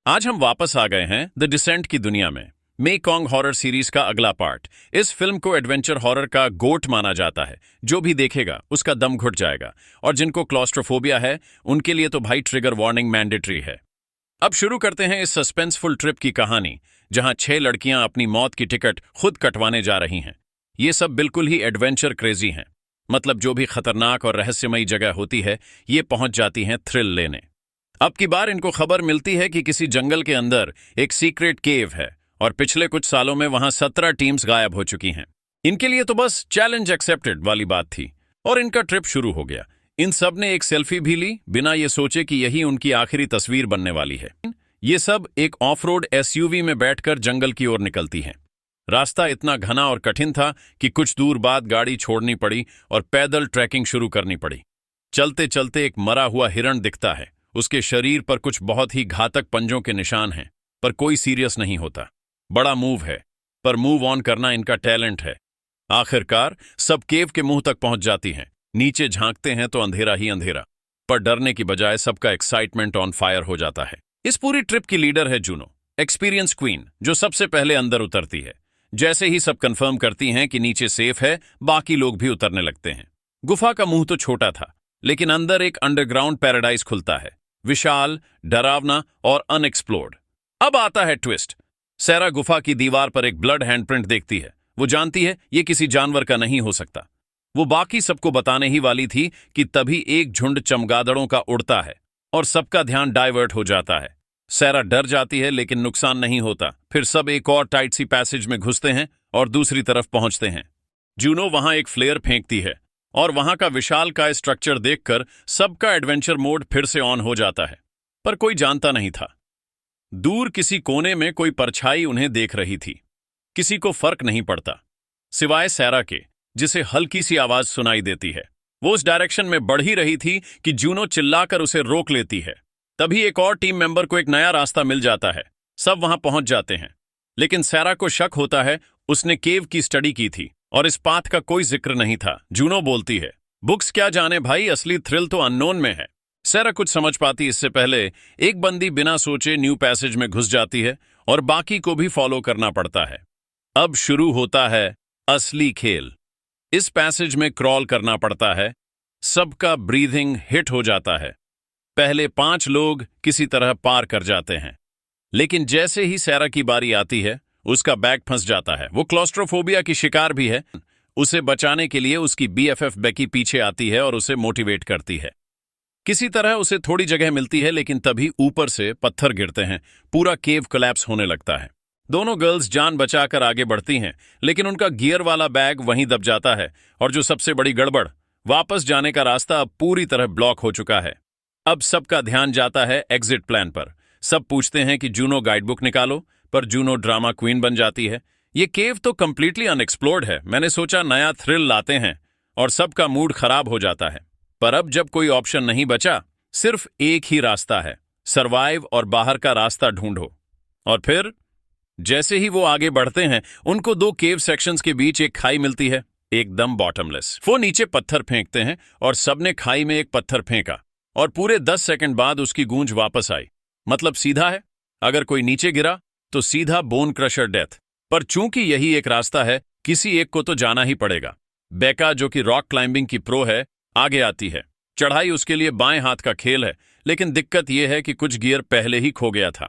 आज हम वापस आ गए हैं द डिसेंट की दुनिया में। मेकॉन्ग हॉरर सीरीज का अगला पार्ट। इस फिल्म को एडवेंचर हॉरर का गोट माना जाता है। जो भी देखेगा उसका दम घुट जाएगा, और जिनको क्लॉस्ट्रोफोबिया है उनके लिए तो भाई ट्रिगर वार्निंग मैंडेटरी है। अब शुरू करते हैं इस सस्पेंसफुल ट्रिप की कहानी, जहां 6 लड़कियां अपनी मौत की टिकट खुद कटवाने जा रही हैं। ये सब बिल्कुल ही एडवेंचर क्रेजी हैं। मतलब जो भी खतरनाक और रहस्यमयी जगह होती है, ये पहुंच जाती हैं थ्रिल लेने। अब की बार इनको खबर मिलती है कि किसी जंगल के अंदर एक सीक्रेट केव है, और पिछले कुछ सालों में वहां 17 टीम्स गायब हो चुकी हैं। इनके लिए तो बस चैलेंज एक्सेप्टेड वाली बात थी, और इनका ट्रिप शुरू हो गया। इन सब ने एक सेल्फी भी ली, बिना ये सोचे कि यही उनकी आखिरी तस्वीर बनने वाली है। ये सब एक ऑफ रोड एसयूवी में बैठकर जंगल की ओर निकलती हैं। रास्ता इतना घना और कठिन था कि कुछ दूर बाद गाड़ी छोड़नी पड़ी और पैदल ट्रैकिंग शुरू करनी पड़ी। चलते चलते एक मरा हुआ हिरण दिखता है। उसके शरीर पर कुछ बहुत ही घातक पंजों के निशान हैं, पर कोई सीरियस नहीं होता। बड़ा मूव है, पर मूव ऑन करना इनका टैलेंट है। आखिरकार सब केव के मुंह तक पहुंच जाती हैं। नीचे झांकते हैं तो अंधेरा ही अंधेरा, पर डरने की बजाय सबका एक्साइटमेंट ऑन फायर हो जाता है। इस पूरी ट्रिप की लीडर है जूनो, एक्सपीरियंस क्वीन, जो सबसे पहले अंदर उतरती है। जैसे ही सब कंफर्म करती हैं कि नीचे सेफ है, बाकी लोग भी उतरने लगते हैं। गुफा का मुंह तो छोटा था, लेकिन अंदर एक अंडरग्राउंड पैराडाइज खुलता है, विशाल, डरावना और अनएक्सप्लोर्ड। अब आता है ट्विस्ट। सैरा गुफा की दीवार पर एक ब्लड हैंडप्रिंट देखती है। वो जानती है ये किसी जानवर का नहीं हो सकता। वो बाकी सबको बताने ही वाली थी कि तभी एक झुंड चमगादड़ों का उड़ता है, और सबका ध्यान डाइवर्ट हो जाता है। सैरा डर जाती है, लेकिन नुकसान नहीं होता। फिर सब एक और टाइट सी पैसेज में घुसते हैं और दूसरी तरफ पहुंचते हैं। जूनो वहां एक फ्लेयर फेंकती है, और वहां का विशालकाय स्ट्रक्चर देखकर सबका एडवेंचर मोड फिर से ऑन हो जाता है। पर कोई जानता नहीं था, दूर किसी कोने में कोई परछाई उन्हें देख रही थी। किसी को फर्क नहीं पड़ता, सिवाय सैरा के, जिसे हल्की सी आवाज सुनाई देती है। वो उस डायरेक्शन में बढ़ ही रही थी कि जूनो चिल्लाकर उसे रोक लेती है। तभी एक और टीम मेंबर को एक नया रास्ता मिल जाता है। सब वहां पहुंच जाते हैं, लेकिन सैरा को शक होता है। उसने केव की स्टडी की थी और इस पाथ का कोई जिक्र नहीं था। जूनो बोलती है, बुक्स क्या जाने भाई, असली थ्रिल तो अननोन में है। सैरा कुछ समझ पाती इससे पहले एक बंदी बिना सोचे न्यू पैसेज में घुस जाती है, और बाकी को भी फॉलो करना पड़ता है। अब शुरू होता है असली खेल। इस पैसेज में क्रॉल करना पड़ता है। सबका ब्रीथिंग हिट हो जाता है। पहले 5 लोग किसी तरह पार कर जाते हैं, लेकिन जैसे ही सैरा की बारी आती है, उसका बैग फंस जाता है। वो क्लॉस्ट्रोफोबिया की शिकार भी है। उसे बचाने के लिए उसकी बीएफएफ बेकी पीछे आती है और उसे मोटिवेट करती है। किसी तरह उसे थोड़ी जगह मिलती है, लेकिन तभी ऊपर से पत्थर गिरते हैं। पूरा केव कोलैप्स होने लगता है। दोनों गर्ल्स जान बचाकर आगे बढ़ती हैं, लेकिन उनका गियर वाला बैग वहीं दब जाता है। और जो सबसे बड़ी गड़बड़, वापस जाने का रास्ता अब पूरी तरह ब्लॉक हो चुका है। अब सबका ध्यान जाता है एग्जिट प्लान पर। सब पूछते हैं कि जूनो गाइडबुक निकालो, पर जूनो ड्रामा क्वीन बन जाती है। ये केव तो कंप्लीटली अनएक्सप्लोर्ड है, मैंने सोचा नया थ्रिल लाते हैं, और सबका मूड खराब हो जाता है। पर अब जब कोई ऑप्शन नहीं बचा, सिर्फ एक ही रास्ता है, सर्वाइव और बाहर का रास्ता ढूंढो। और फिर जैसे ही वो आगे बढ़ते हैं, उनको 2 केव सेक्शंस के बीच एक खाई मिलती है, एकदम बॉटमलेस। वो नीचे पत्थर फेंकते हैं, और सबने खाई में एक पत्थर फेंका, और पूरे 10 सेकंड बाद उसकी गूंज वापस आई। मतलब सीधा है, अगर कोई नीचे गिरा तो सीधा बोन क्रशर डेथ। पर चूंकि यही एक रास्ता है, किसी एक को तो जाना ही पड़ेगा। बेका, जो कि रॉक क्लाइंबिंग की प्रो है, आगे आती है। चढ़ाई उसके लिए बाएं हाथ का खेल है, लेकिन दिक्कत यह है कि कुछ गियर पहले ही खो गया था।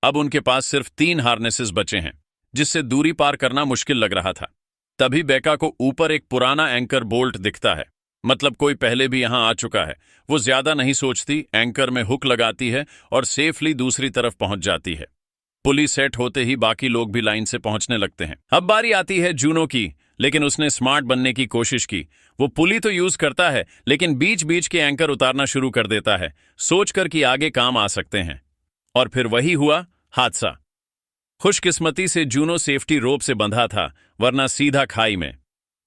अब उनके पास सिर्फ 3 हार्नेसेस बचे हैं, जिससे दूरी पार करना मुश्किल लग रहा था। तभी बेका को ऊपर एक पुराना एंकर बोल्ट दिखता है। मतलब कोई पहले भी यहां आ चुका है। वो ज्यादा नहीं सोचती, एंकर में हुक लगाती है और सेफली दूसरी तरफ पहुंच जाती है। पुली सेट होते ही बाकी लोग भी लाइन से पहुंचने लगते हैं। अब बारी आती है जूनो की, लेकिन उसने स्मार्ट बनने की कोशिश की। वो पुली तो यूज करता है, लेकिन बीच बीच के एंकर उतारना शुरू कर देता है, सोचकर कि आगे काम आ सकते हैं। और फिर वही हुआ, हादसा। खुशकिस्मती से जूनो सेफ्टी रोप से बंधा था, वरना सीधा खाई में।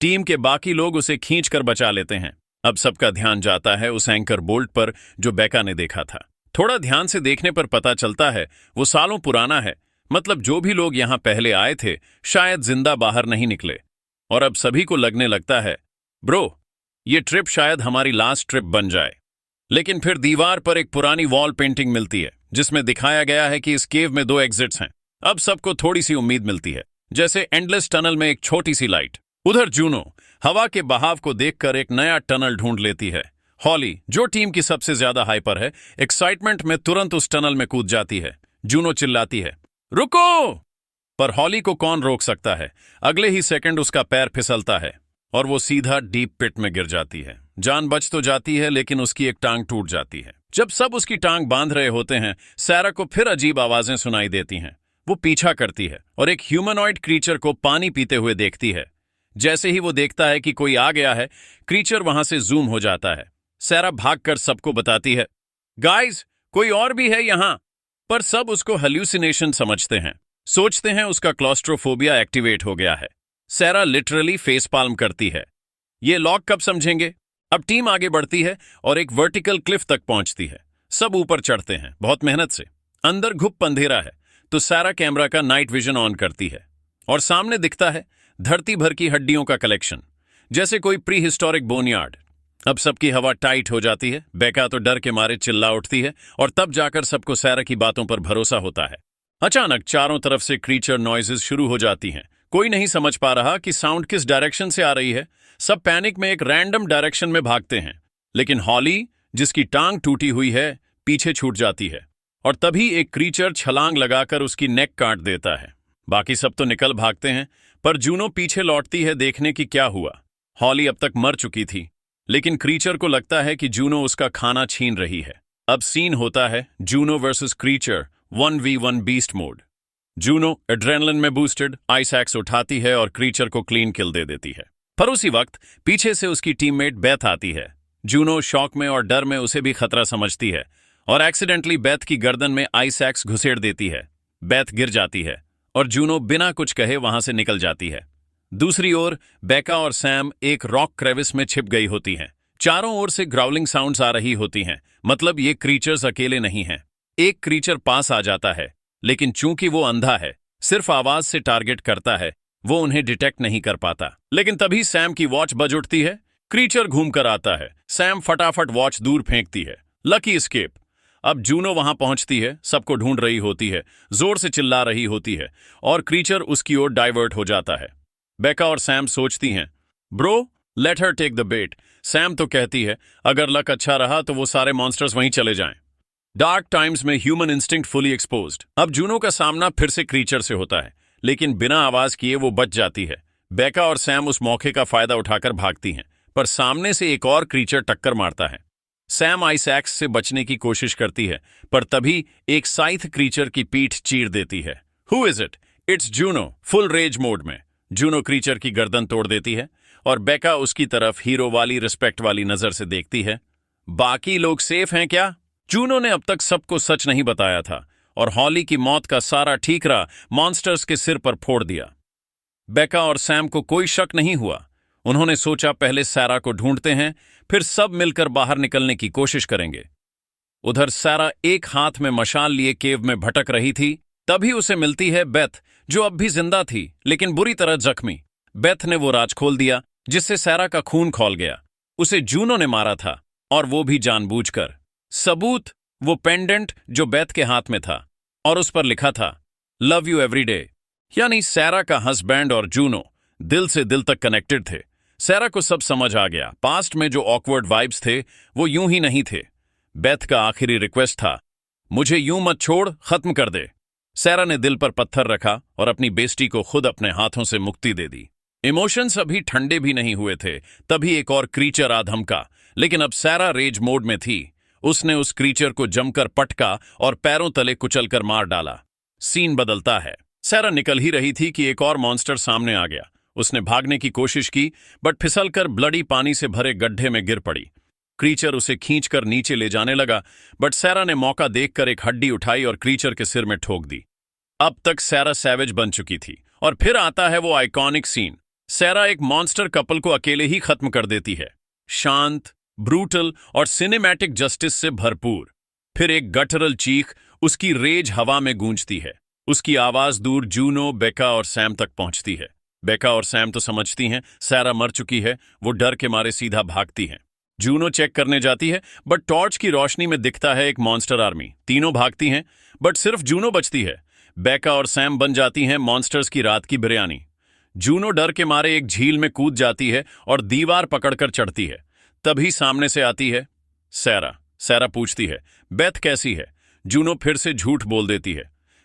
टीम के बाकी लोग उसे खींचकर बचा लेते हैं। अब सबका ध्यान जाता है उस एंकर बोल्ट पर जो बेका ने देखा था। थोड़ा ध्यान से देखने पर पता चलता है वो सालों पुराना है। मतलब जो भी लोग यहां पहले आए थे, शायद जिंदा बाहर नहीं निकले। और अब सभी को लगने लगता है, ब्रो, ये ट्रिप शायद हमारी लास्ट ट्रिप बन जाए। लेकिन फिर दीवार पर एक पुरानी वॉल पेंटिंग मिलती है, जिसमें दिखाया गया है कि इस केव में 2 एग्जिट्स हैं। अब सबको थोड़ी सी उम्मीद मिलती है, जैसे एंडलेस टनल में एक छोटी सी लाइट। उधर जूनो हवा के बहाव को देखकर एक नया टनल ढूंढ लेती है। हॉली, जो टीम की सबसे ज्यादा हाइपर है, एक्साइटमेंट में तुरंत उस टनल में कूद जाती है। जूनो चिल्लाती है, रुको! पर हॉली को कौन रोक सकता है। अगले ही सेकंड उसका पैर फिसलता है और वो सीधा डीप पिट में गिर जाती है। जान बच तो जाती है, लेकिन उसकी एक टांग टूट जाती है। जब सब उसकी टांग बांध रहे होते हैं, सैरा को फिर अजीब आवाजें सुनाई देती हैं। वो पीछा करती है और एक ह्यूमनॉइड क्रीचर को पानी पीते हुए देखती है। जैसे ही वो देखता है कि कोई आ गया है, क्रीचर वहां से जूम हो जाता है। सैरा भागकर सबको बताती है, गाइस, कोई और भी है यहां। पर सब उसको हेल्यूसिनेशन समझते हैं, सोचते हैं उसका क्लॉस्ट्रोफोबिया एक्टिवेट हो गया है। सैरा लिटरली फेस पाल्म करती है। ये लॉक कब समझेंगे? अब टीम आगे बढ़ती है और एक वर्टिकल क्लिफ तक पहुंचती है। सब ऊपर चढ़ते हैं, बहुत मेहनत से। अंदर घुप अंधेरा है, तो सैरा कैमरा का नाइट विजन ऑन करती है और सामने दिखता है धरती भर की हड्डियों का कलेक्शन, जैसे कोई प्री हिस्टोरिक बोनयार्ड। अब सबकी हवा टाइट हो जाती है। बेका तो डर के मारे चिल्ला उठती है और तब जाकर सबको सैरा की बातों पर भरोसा होता है। अचानक चारों तरफ से क्रीचर नॉइजेस शुरू हो जाती हैं। कोई नहीं समझ पा रहा कि साउंड किस डायरेक्शन से आ रही है। सब पैनिक में एक रैंडम डायरेक्शन में भागते हैं, लेकिन हॉली, जिसकी टांग टूटी हुई है, पीछे छूट जाती है और तभी एक क्रीचर छलांग लगाकर उसकी नेक काट देता है। बाकी सब तो निकल भागते हैं, पर जूनो पीछे लौटती है देखने की क्या हुआ। हॉली अब तक मर चुकी थी, लेकिन क्रीचर को लगता है कि जूनो उसका खाना छीन रही है। अब सीन होता है Juno versus creature 1v1 beast mode. Juno adrenaline में बूस्टेड आइस एक्स उठाती है और क्रीचर को क्लीन किल दे देती है। पर उसी वक्त पीछे से उसकी टीममेट बेथ आती है। जूनो शॉक में और डर में उसे भी खतरा समझती है और एक्सीडेंटली बेथ की गर्दन में आइस एक्स घुसेड़ देती है। बेथ गिर जाती है और जूनो बिना कुछ कहे वहां से निकल जाती है। दूसरी ओर बेका और सैम एक रॉक क्रेविस में छिप गई होती हैं। चारों ओर से ग्राउलिंग साउंड्स आ रही होती हैं, मतलब ये क्रीचर्स अकेले नहीं हैं। एक क्रीचर पास आ जाता है, लेकिन चूंकि वो अंधा है, सिर्फ आवाज से टारगेट करता है, वो उन्हें डिटेक्ट नहीं कर पाता। लेकिन तभी सैम की वॉच बज उठती है। क्रीचर घूमकर आता है। सैम फटाफट वॉच दूर फेंकती है। Lucky escape. अब जूनो वहां पहुंचती है, सबको ढूंढ रही होती है, जोर से चिल्ला रही होती है और क्रीचर उसकी ओर डाइवर्ट हो जाता है। बेका और सैम सोचती हैं, bro, let her take the bet. Sam तो कहती है, अगर लक अच्छा रहा तो वो सारे मॉन्स्टर्स वहीं चले जाएं। डार्क टाइम्स में ह्यूमन इंस्टिंक्ट फुली एक्सपोज्ड। अब जूनो का सामना फिर से क्रीचर से होता है, लेकिन बिना आवाज किए वो बच जाती है। बेका और सैम उस मौके का फायदा उठाकर भागती हैं, पर सामने से एक और क्रीचर टक्कर मारता है। सैम आइस एक्स से बचने की कोशिश करती है, पर तभी एक साइथ क्रीचर की पीठ चीर देती है। Who is it? It's Juno, full raise mode में। जूनो क्रीचर की गर्दन तोड़ देती है और बेका उसकी तरफ हीरो वाली रिस्पेक्ट वाली नजर से देखती है। बाकी लोग सेफ हैं क्या? जूनो ने अब तक सबको सच नहीं बताया था और हॉली की मौत का सारा ठीकरा मॉन्स्टर्स के सिर पर फोड़ दिया। बेका और सैम को कोई शक नहीं हुआ। उन्होंने सोचा पहले सैरा को ढूंढते हैं, फिर सब मिलकर बाहर निकलने की कोशिश करेंगे। उधर सैरा एक हाथ में मशाल लिए केव में भटक रही थी। तभी उसे मिलती है बेथ, जो अब भी जिंदा थी, लेकिन बुरी तरह जख्मी। बेथ ने वो राज खोल दिया जिससे सैरा का खून खौल गया। उसे जूनो ने मारा था, और वो भी जानबूझकर। सबूत, वो पेंडेंट जो बेथ के हाथ में था और उस पर लिखा था, लव यू एवरी डे। यानी सैरा का हस्बैंड और जूनो दिल से दिल तक कनेक्टेड थे। सैरा को सब समझ आ गया। पास्ट में जो ऑकवर्ड वाइब्स थे, वो यूं ही नहीं थे। बेथ का आखिरी रिक्वेस्ट था, मुझे यूं मत छोड़, खत्म कर दे। सैरा ने दिल पर पत्थर रखा और अपनी बेस्टी को खुद अपने हाथों से मुक्ति दे दी। इमोशंस अभी ठंडे भी नहीं हुए थे, तभी एक और क्रीचर आ धमका। लेकिन अब सैरा रेज मोड में थी। उसने उस क्रीचर को जमकर पटका और पैरों तले कुचलकर मार डाला। सीन बदलता है। सैरा निकल ही रही थी कि एक और मॉन्स्टर सामने आ गया। उसने भागने की कोशिश की, बट फिसलकर ब्लडी पानी से भरे गड्ढे में गिर पड़ी। क्रीचर उसे खींचकर नीचे ले जाने लगा, बट सैरा ने मौका देखकर एक हड्डी उठाई और क्रीचर के सिर में ठोक दी। अब तक सैरा सैवेज बन चुकी थी, और फिर आता है वो आइकॉनिक सीन। सैरा एक मॉन्स्टर कपल को अकेले ही खत्म कर देती है। शांत, ब्रूटल और सिनेमैटिक जस्टिस से भरपूर। फिर एक गटरल चीख उसकी रेज हवा में गूंजती है। उसकी आवाज दूर जूनो, बेका और सैम तक पहुंचती है। बेका और सैम तो समझती हैं सैरा मर चुकी है। वो डर के मारे सीधा भागती हैं। जूनो चेक करने जाती है, बट टॉर्च की रोशनी में दिखता है एक मॉन्स्टर आर्मी। तीनों भागती हैं, बट सिर्फ जूनो बचती है। बेका और सैम बन जाती हैं मॉन्स्टर्स की रात की बिरयानी। जूनो डर के मारे एक झील में कूद जाती है और दीवार पकड़कर चढ़ती है। तभी सामने से आती है सैरा। सैरा पूछती है, बेथ कैसी है? जूनो फिर से झूठ बोल देती है,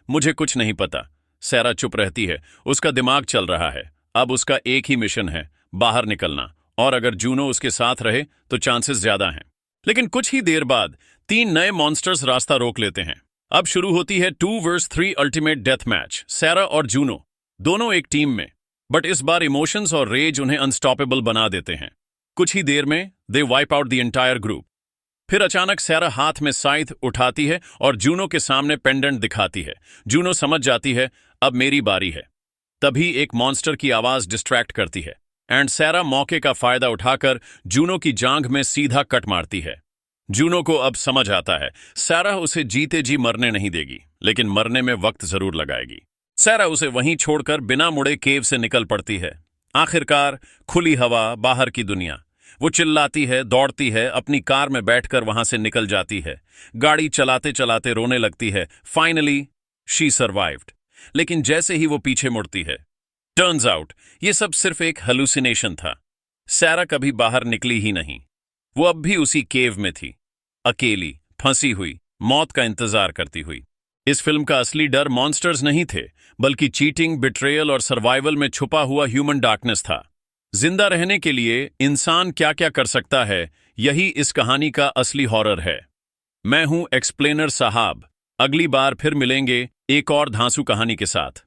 मुझे कुछ नहीं पता। सैरा चुप रहती है, उसका दिमाग चल रहा है। अब उसका एक ही मिशन है, बाहर निकलना, और अगर जूनो उसके साथ रहे तो चांसेस ज्यादा हैं। लेकिन कुछ ही देर बाद 3 नए मॉन्स्टर्स रास्ता रोक लेते हैं। अब शुरू होती है 2 versus 3 ultimate death match. Sera और जूनो दोनों एक टीम में, बट इस बार इमोशंस और रेज उन्हें अनस्टॉपेबल बना देते हैं। कुछ ही देर में they wipe out the entire group. फिर अचानक सैरा हाथ में साइथ उठाती है और जूनो के सामने पेंडेंट दिखाती है। जूनो समझ जाती है अब मेरी बारी है। तभी एक मॉन्स्टर की आवाज डिस्ट्रैक्ट करती है एंड सैरा मौके का फायदा उठाकर जूनो की जांघ में सीधा कट मारती है। जूनो को अब समझ आता है सैरा उसे जीते जी मरने नहीं देगी, लेकिन मरने में वक्त जरूर लगाएगी। सैरा उसे वहीं छोड़कर बिना मुड़े केव से निकल पड़ती है। आखिरकार खुली हवा, बाहर की दुनिया। वो चिल्लाती है, दौड़ती है, अपनी कार में बैठकर वहां से निकल जाती है। गाड़ी चलाते चलाते रोने लगती है। Finally she survived. लेकिन जैसे ही वो पीछे मुड़ती है, टर्न्स आउट ये सब सिर्फ एक हेलुसिनेशन था। सैरा कभी बाहर निकली ही नहीं। वो अब भी उसी केव में थी, अकेली, फंसी हुई, मौत का इंतजार करती हुई। इस फिल्म का असली डर मॉन्स्टर्स नहीं थे, बल्कि चीटिंग, बिट्रेयल और सर्वाइवल में छुपा हुआ ह्यूमन डार्कनेस था। जिंदा रहने के लिए इंसान क्या क्या कर सकता है, यही इस कहानी का असली हॉरर है। मैं हूं एक्सप्लेनर साहब। अगली बार फिर मिलेंगे एक और धांसू कहानी के साथ।